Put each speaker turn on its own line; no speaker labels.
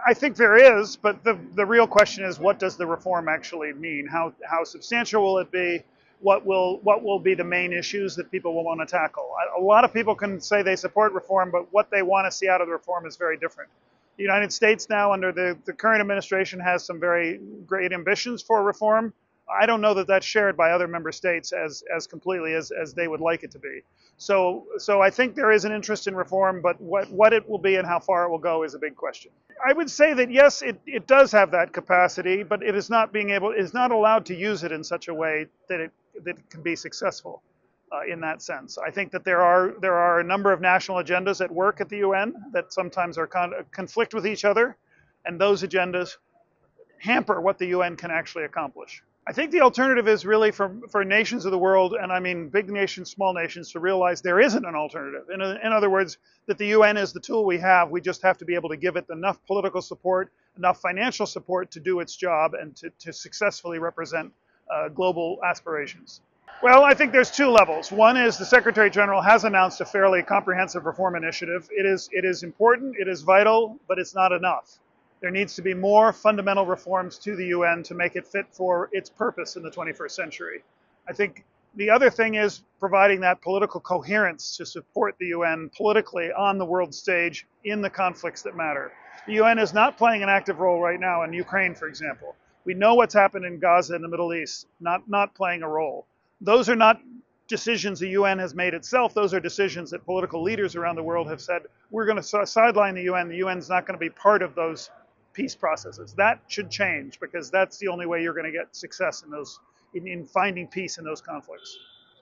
I think there is, but the real question is, what does the reform actually mean? How substantial will it be? What will be the main issues that people will want to tackle? A lot of people can say they support reform, but what they want to see out of the reform is very different. The United States now, under the current administration, has some very great ambitions for reform. I don't know that that's shared by other member states as completely as they would like it to be. So I think there is an interest in reform, but what it will be and how far it will go is a big question. I would say that yes, it does have that capacity, but it is not allowed to use it in such a way that it can be successful in that sense. I think that there are a number of national agendas at work at the UN that sometimes are conflict with each other, and those agendas hamper what the UN can actually accomplish. I think the alternative is really for nations of the world, and I mean big nations, small nations, to realize there isn't an alternative. In other words, that the UN is the tool we have. We just have to be able to give it enough political support, enough financial support to do its job and to successfully represent global aspirations. Well, I think there's two levels. One is the Secretary General has announced a fairly comprehensive reform initiative. It is important, it is vital, but it's not enough. There needs to be more fundamental reforms to the UN to make it fit for its purpose in the 21st century. I think the other thing is providing that political coherence to support the UN politically on the world stage in the conflicts that matter. The UN is not playing an active role right now in Ukraine, for example. We know what's happened in Gaza and the Middle East, not playing a role. Those are not decisions the UN has made itself. Those are decisions that political leaders around the world have said, we're going to sideline the UN. The UN's not going to be part of those peace processes. That should change, because that's the only way you're going to get success in finding peace in those conflicts.